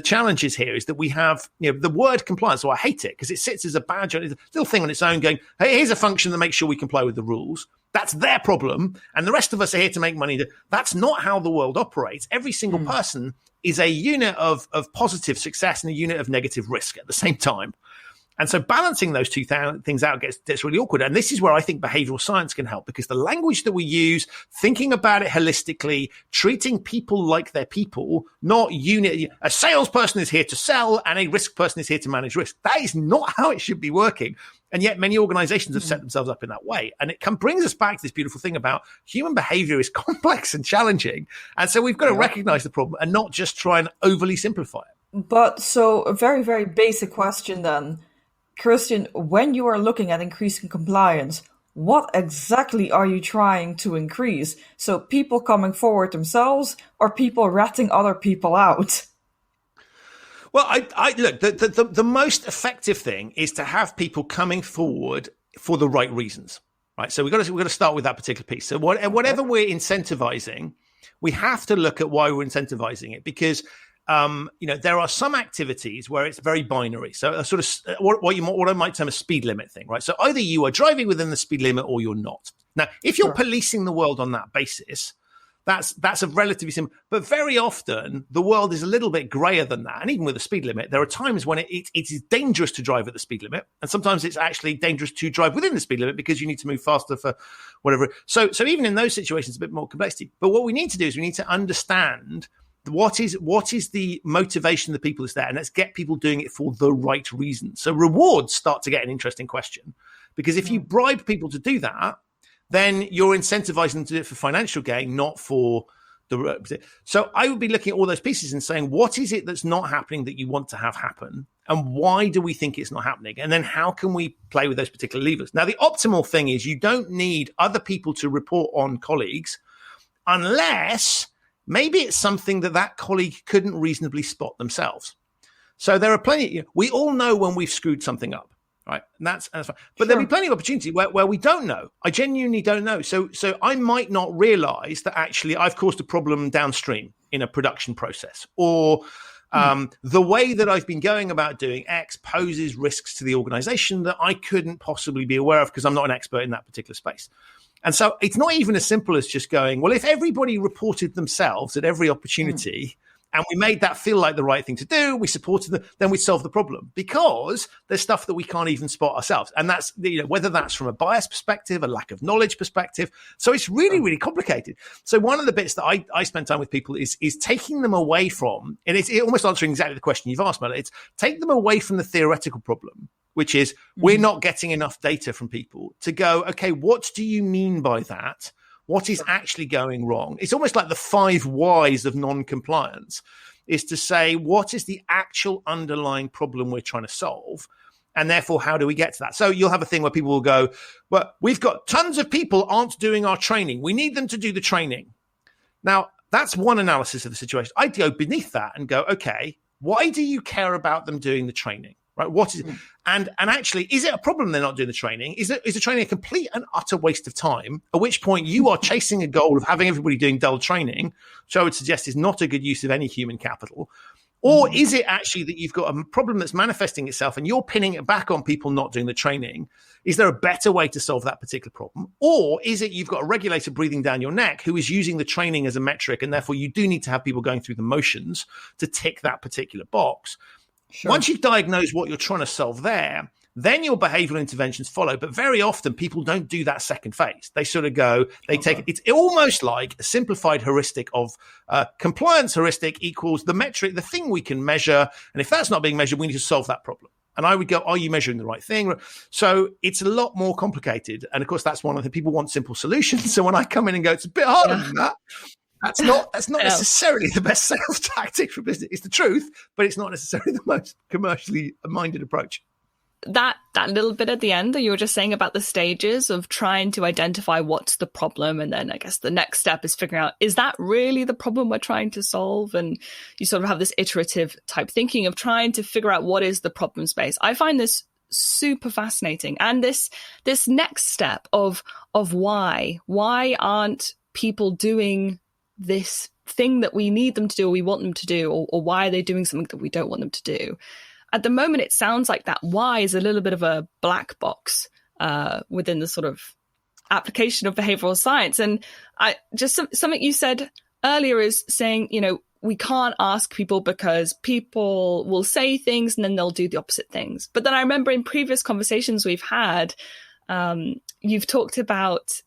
challenges here, is that we have, the word compliance. So I hate it, because it sits as a badge, it's a little thing on its own going, hey, here's a function that makes sure we comply with the rules. That's their problem. And the rest of us are here to make money. That's not how the world operates. Every single person is a unit of positive success and a unit of negative risk at the same time. And so balancing those two things out gets really awkward. And this is where I think behavioral science can help, because the language that we use, thinking about it holistically, treating people like they're people, not a salesperson is here to sell and a risk person is here to manage risk. That is not how it should be working. And yet many organizations have set themselves up in that way. And it brings us back to this beautiful thing about human behavior is complex and challenging. And so we've got to recognize the problem and not just try and overly simplify it. But so a very, very basic question then. Christian, when you are looking at increasing compliance, what exactly are you trying to increase? So people coming forward themselves, or people ratting other people out? Well, I look, the most effective thing is to have people coming forward for the right reasons, right? So we've got to start with that particular piece. So whatever we're incentivizing, we have to look at why we're incentivizing it, because there are some activities where it's very binary. So a sort of what I might term a speed limit thing, right? So either you are driving within the speed limit or you're not. Now, if you're policing the world on that basis, that's a relatively simple, but very often the world is a little bit grayer than that. And even with a speed limit, there are times when it is dangerous to drive at the speed limit. And sometimes it's actually dangerous to drive within the speed limit because you need to move faster for whatever. So even in those situations, a bit more complexity. But what we need to do is we need to understand what is the motivation of the people that's there, and let's get people doing it for the right reason. So rewards start to get an interesting question, because if you bribe people to do that, then you're incentivizing them to do it for financial gain, not for the. So I would be looking at all those pieces and saying, what is it that's not happening that you want to have happen? And why do we think it's not happening? And then how can we play with those particular levers? Now, the optimal thing is you don't need other people to report on colleagues unless maybe it's something that colleague couldn't reasonably spot themselves. So there are plenty, we all know when we've screwed something up. Right. And that's fine. But there'll be plenty of opportunity where we don't know. I genuinely don't know. So I might not realize that actually I've caused a problem downstream in a production process, or The way that I've been going about doing X poses risks to the organization that I couldn't possibly be aware of because I'm not an expert in that particular space. And so it's not even as simple as just going, well, if everybody reported themselves at every opportunity and we made that feel like the right thing to do, we supported them, then we'd solve the problem, because there's stuff that we can't even spot ourselves. And that's, whether that's from a bias perspective, a lack of knowledge perspective. So it's really, really complicated. So one of the bits that I spend time with people is taking them away from, and it's almost answering exactly the question you've asked, Mela. It's take them away from the theoretical problem, which is we're not getting enough data from people, to go, okay, what do you mean by that? What is actually going wrong? It's almost like the 5 whys of non-compliance, is to say, what is the actual underlying problem we're trying to solve? And therefore, how do we get to that? So you'll have a thing where people will go, well, we've got tons of people aren't doing our training. We need them to do the training. Now, that's one analysis of the situation. I'd go beneath that and go, okay, why do you care about them doing the training? Right? What is it? And actually, is it a problem they're not doing the training? Is the training a complete and utter waste of time? At which point you are chasing a goal of having everybody doing dull training, which I would suggest is not a good use of any human capital. Or is it actually that you've got a problem that's manifesting itself and you're pinning it back on people not doing the training? Is there a better way to solve that particular problem? Or is it you've got a regulator breathing down your neck who is using the training as a metric, and therefore you do need to have people going through the motions to tick that particular box? Sure. Once you've diagnosed what you're trying to solve there, then your behavioral interventions follow. But very often people don't do that second phase. They sort of go, take it's almost like a simplified heuristic of compliance heuristic equals the metric, the thing we can measure. And if that's not being measured, we need to solve that problem. And I would go, are you measuring the right thing? So it's a lot more complicated. And of course, that's one of the people want simple solutions. So when I come in and go, it's a bit harder than that. That's not necessarily the best sales tactic for business. It's the truth, but it's not necessarily the most commercially minded approach. That little bit at the end that you were just saying about the stages of trying to identify what's the problem, and then I guess the next step is figuring out, is that really the problem we're trying to solve? And you sort of have this iterative type thinking of trying to figure out what is the problem space. I find this super fascinating. And this next step of why aren't people doing this thing that we need them to do or we want them to do, or why are they doing something that we don't want them to do? At the moment, it sounds like that why is a little bit of a black box within the sort of application of behavioral science. And I just something you said earlier is saying, we can't ask people because people will say things and then they'll do the opposite things. But then I remember in previous conversations we've had, you've talked about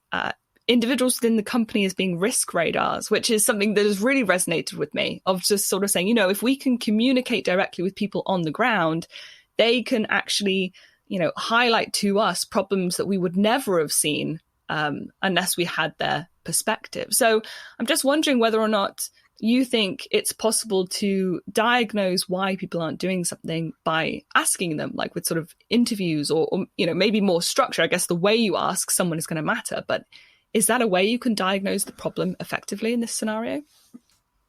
individuals within the company as being risk radars, which is something that has really resonated with me, of just sort of saying, if we can communicate directly with people on the ground, they can actually, highlight to us problems that we would never have seen unless we had their perspective. So I'm just wondering whether or not you think it's possible to diagnose why people aren't doing something by asking them, like with sort of interviews or maybe more structure. I guess the way you ask someone is going to matter, but is that a way you can diagnose the problem effectively in this scenario?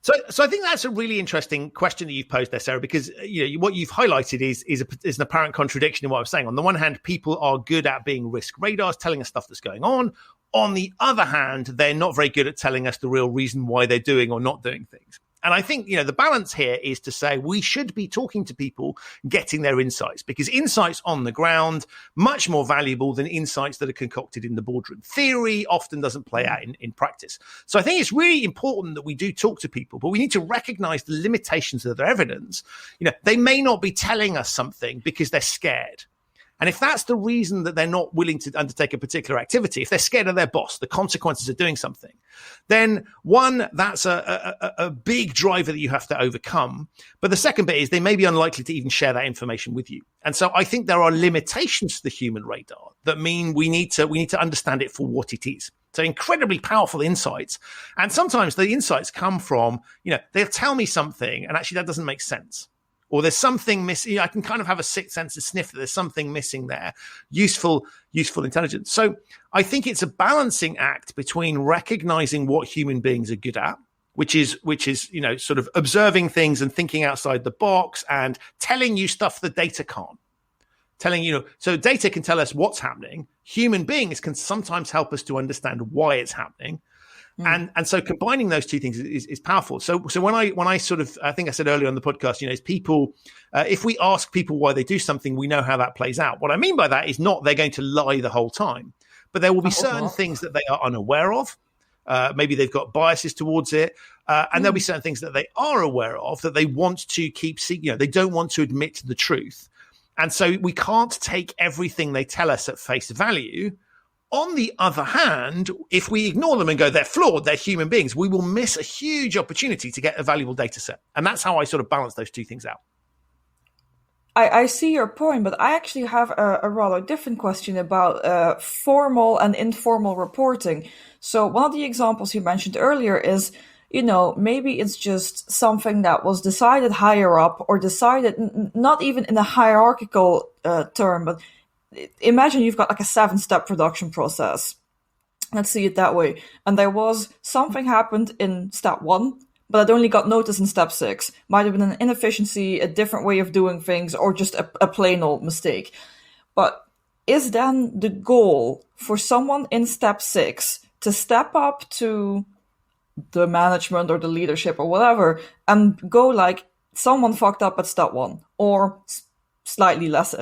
So I think that's a really interesting question that you've posed there, Sarah, because what you've highlighted is an apparent contradiction in what I was saying. On the one hand, people are good at being risk radars, telling us stuff that's going on. On the other hand, they're not very good at telling us the real reason why they're doing or not doing things. And I think, the balance here is to say we should be talking to people, getting their insights, because insights on the ground, much more valuable than insights that are concocted in the boardroom. Theory often doesn't play out in practice. So I think it's really important that we do talk to people, but we need to recognize the limitations of their evidence. They may not be telling us something because they're scared. And if that's the reason that they're not willing to undertake a particular activity, if they're scared of their boss, the consequences of doing something, then one, that's a big driver that you have to overcome. But the second bit is they may be unlikely to even share that information with you. And so I think there are limitations to the human radar that mean we need to understand it for what it is. So incredibly powerful insights. And sometimes the insights come from, they'll tell me something and actually that doesn't make sense. Or there's something missing. I can kind of have a sixth sense of sniff that there's something missing there. Useful intelligence. So I think it's a balancing act between recognizing what human beings are good at, which is sort of observing things and thinking outside the box and telling you stuff the data can't. So data can tell us what's happening. Human beings can sometimes help us to understand why it's happening. And so combining those two things is powerful. So when I sort of, I think I said earlier on the podcast, is people, if we ask people why they do something, we know how that plays out. What I mean by that is not they're going to lie the whole time, but there will be certain things that they are unaware of. Maybe they've got biases towards it. And there'll be certain things that they are aware of that they want to keep secret. They don't want to admit the truth. And so we can't take everything they tell us at face value. On the other hand, if we ignore them and go, they're flawed, they're human beings, we will miss a huge opportunity to get a valuable data set. And that's how I sort of balance those two things out. I see your point, but I actually have a rather different question about formal and informal reporting. So one of the examples you mentioned earlier is, maybe it's just something that was decided higher up or decided not even in a hierarchical term, but imagine you've got like a 7-step production process. Let's see it that way. And there was something happened in step 1, but it only got noticed in step 6. Might have been an inefficiency, a different way of doing things, or just a plain old mistake. But is then the goal for someone in step 6 to step up to the management or the leadership or whatever and go like, someone fucked up at step 1, or slightly less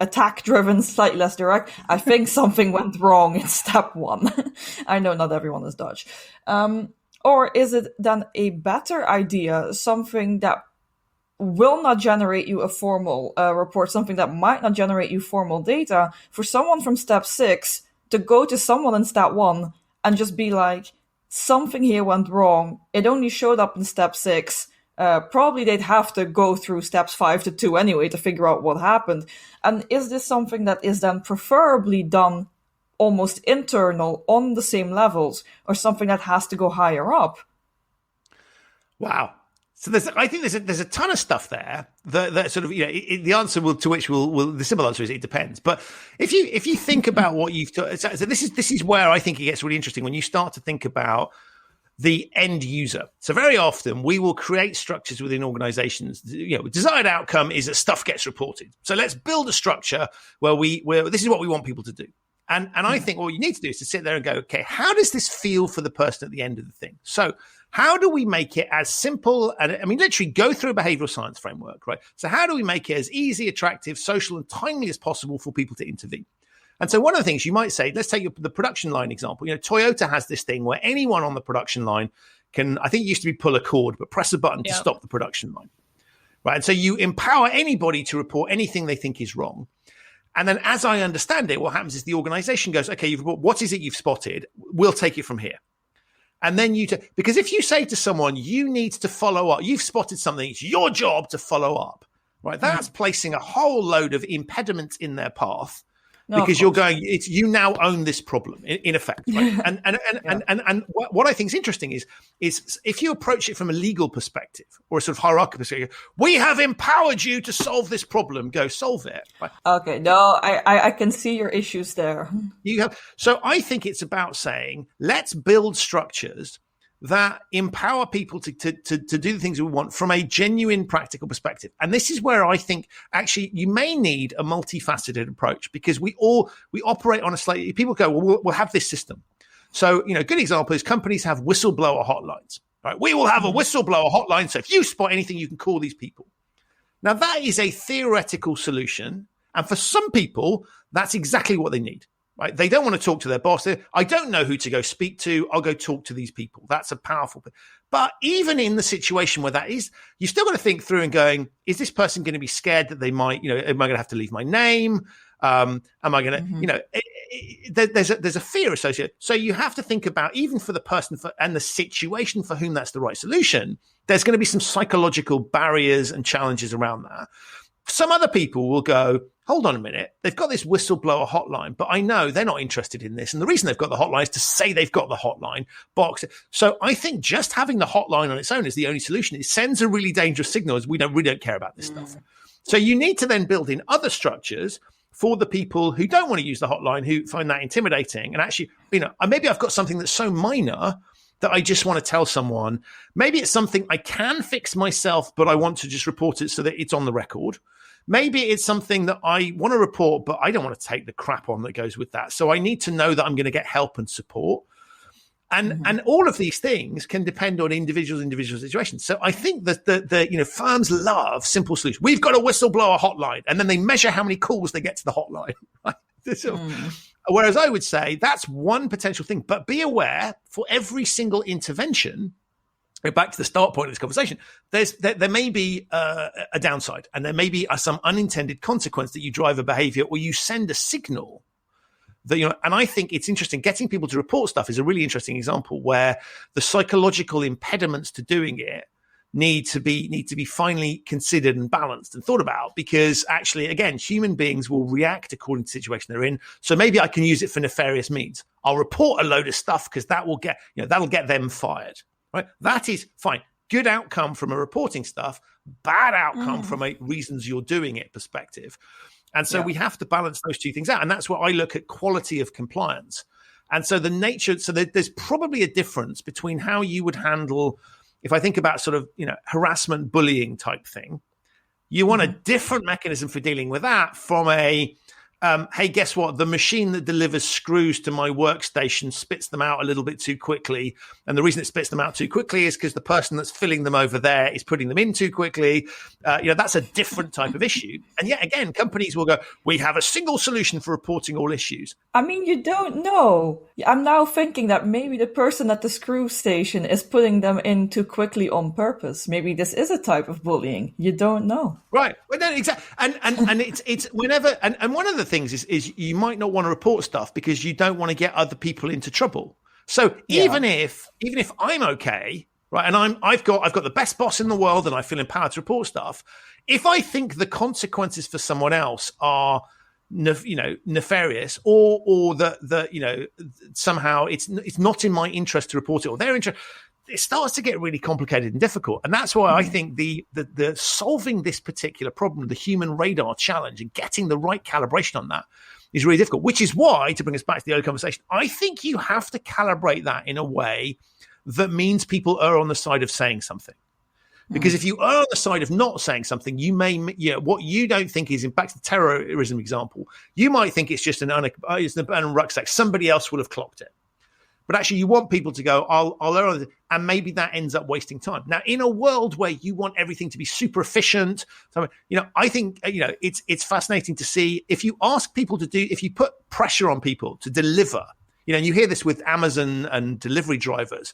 attack-driven, slightly less direct, I think something went wrong in step 1. I know not everyone is Dutch. Or is it then a better idea, something that will not generate you a formal report, something that might not generate you formal data, for someone from step 6 to go to someone in step 1 and just be like, something here went wrong, it only showed up in step 6, probably they'd have to go through steps 5 to 2 anyway to figure out what happened. And is this something that is then preferably done almost internal on the same levels, or something that has to go higher up? Wow. So I think there's a ton of stuff there that sort of, the answer to which the simple answer is it depends. But if you think about what you've so this is where I think it gets really interesting when you start to think about the end user. So very often we will create structures within organizations. Desired outcome is that stuff gets reported. So let's build a structure where this is what we want people to do. And I think what you need to do is to sit there and go, okay, how does this feel for the person at the end of the thing? So how do we make it as simple? And I mean, literally go through a behavioral science framework, right? So how do we make it as easy, attractive, social, and timely as possible for people to intervene? And so one of the things you might say, let's take the production line example. Toyota has this thing where anyone on the production line can, I think it used to be pull a cord, but press a button to stop the production line, right? And so you empower anybody to report anything they think is wrong. And then as I understand it, what happens is the organization goes, okay, what is it you've spotted? We'll take it from here. And then because if you say to someone, you need to follow up, you've spotted something, it's your job to follow up, right? That's placing a whole load of impediments in their path. Because you're going, you now own this problem in effect, right? And what I think is interesting is if you approach it from a legal perspective or a sort of hierarchical perspective, we have empowered you to solve this problem. Go solve it. Right? Okay, no, I can see your issues there. So I think it's about saying, let's build structures that empower people to do the things we want from a genuine practical perspective. And this is where I think actually you may need a multifaceted approach, because we operate on a slightly, people go, well, we'll have this system. So, a good example is companies have whistleblower hotlines, right? We will have a whistleblower hotline. So if you spot anything, you can call these people. Now that is a theoretical solution. And for some people, that's exactly what they need. Right? They don't want to talk to their boss. I don't know who to go speak to. I'll go talk to these people. That's a powerful thing. But even in the situation where that is, you still got to think through and going, is this person going to be scared that they might, am I going to have to leave my name? Am I going to, there's a fear associated. So you have to think about, even for the person and the situation for whom that's the right solution, there's going to be some psychological barriers and challenges around that. Some other people will go, hold on a minute, they've got this whistleblower hotline, but I know they're not interested in this. And the reason they've got the hotline is to say they've got the hotline box. So I think just having the hotline on its own is the only solution. It sends a really dangerous signal as we don't care about this stuff. So you need to then build in other structures for the people who don't want to use the hotline, who find that intimidating. And actually, maybe I've got something that's so minor that I just want to tell someone. Maybe it's something I can fix myself, but I want to just report it so that it's on the record. Maybe it's something that I want to report, but I don't want to take the crap on that goes with that. So I need to know that I'm going to get help and support. And all of these things can depend on individual situations. So I think that the firms love simple solutions. We've got a whistleblower hotline, and then they measure how many calls they get to the hotline. Right? Whereas I would say that's one potential thing, but be aware for every single intervention. Back to the start point of this conversation, there may be a downside, and there may be some unintended consequence that you drive a behavior or you send a signal. That, and I think it's interesting. Getting people to report stuff is a really interesting example where the psychological impediments to doing it need to be finally considered and balanced and thought about, because actually, again, human beings will react according to the situation they're in. So maybe I can use it for nefarious means. I'll report a load of stuff because that will get that'll get them fired. Right? That is fine. Good outcome from a reporting stuff. Bad outcome from a reasons you're doing it perspective. And so we have to balance those two things out. And that's where I look at quality of compliance. And so there's probably a difference between how you would handle, if I think about sort of, harassment, bullying type thing, you want a different mechanism for dealing with that from a, hey, guess what? The machine that delivers screws to my workstation spits them out a little bit too quickly. And the reason it spits them out too quickly is because the person that's filling them over there is putting them in too quickly. That's a different type of issue. And yet again, companies will go, we have a single solution for reporting all issues. I mean, you don't know. I'm now thinking that maybe the person at the screw station is putting them in too quickly on purpose. Maybe this is a type of bullying. You don't know. Right. Well, no, exactly. And it's whenever, and one of the things is you might not want to report stuff because you don't want to get other people into trouble. So even if I'm okay, right, and I've got the best boss in the world and I feel empowered to report stuff, if I think the consequences for someone else are nefarious, or that somehow it's not in my interest to report it, or their interest, it starts to get really complicated and difficult. And that's why I think the solving this particular problem, the human radar challenge, and getting the right calibration on that is really difficult, which is why, to bring us back to the earlier conversation, I think you have to calibrate that in a way that means people are on the side of saying something. Because if you are on the side of not saying something, you may, what you don't think is, in fact, the terrorism example, you might think it's just an rucksack. Somebody else will have clocked it. But actually, you want people to go, I'll err on it, and maybe that ends up wasting time. Now, in a world where you want everything to be super efficient, I think, it's fascinating to see if you ask people if you put pressure on people to deliver, and you hear this with Amazon and delivery drivers,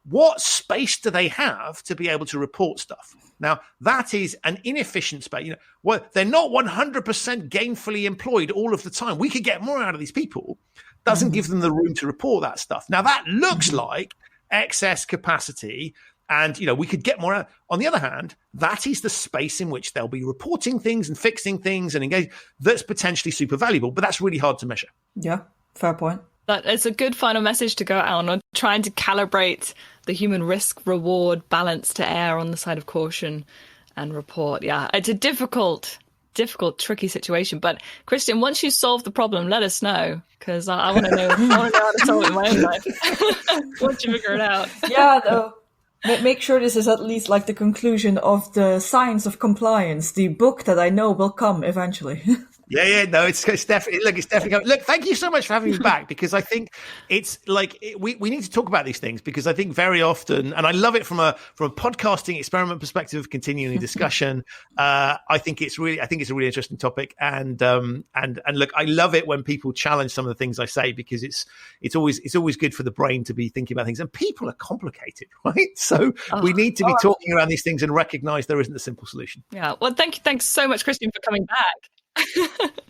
what space do they have to be able to report stuff? Now, that is an inefficient space. They're not 100% gainfully employed all of the time. We could get more out of these people. Doesn't give them the room to report that stuff. Now, that looks like excess capacity, and we could get more out. On the other hand, that is the space in which they'll be reporting things and fixing things and engaging. That's potentially super valuable, but that's really hard to measure. Yeah, fair point. That is a good final message to go out on trying to calibrate the human risk reward balance to err on the side of caution and report. Yeah, it's a difficult, tricky situation. But Christian, once you solve the problem, let us know, because I want to know. I want to know how to solve it in my own life. Once you figure it out. Yeah, though. Make sure this is at least like the conclusion of the Science of Compliance, the book that I know will come eventually. No, it's definitely, it's definitely coming. Look, thank you so much for having me back, because I think it's like we need to talk about these things, because I think very often, and I love it from a podcasting experiment perspective of continuing discussion. I think it's a really interesting topic, and look, I love it when people challenge some of the things I say, because it's always good for the brain to be thinking about things, and people are complicated, right? So we need to be talking around these things and recognize there isn't a simple solution. Yeah. Well, thanks so much, Christian, for coming back.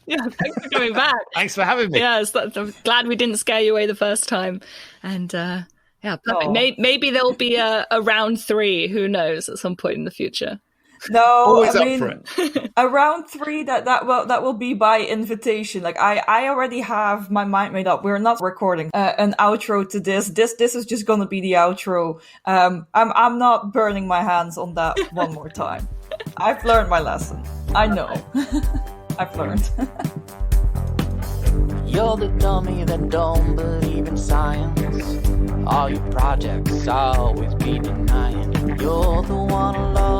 Yeah, thanks for coming back. Thanks for having me. Yes, I'm glad we didn't scare you away the first time. And perfect. Maybe there'll be a round 3. Who knows? At some point in the future. No, always up for it. A round 3 that will be by invitation. Like I already have my mind made up. We're not recording an outro to this. This is just gonna be the outro. I'm not burning my hands on that one more time. I've learned my lesson. I know. I've learned. You're the dummy that don't believe in science. All your projects always be denying. You're the one alone.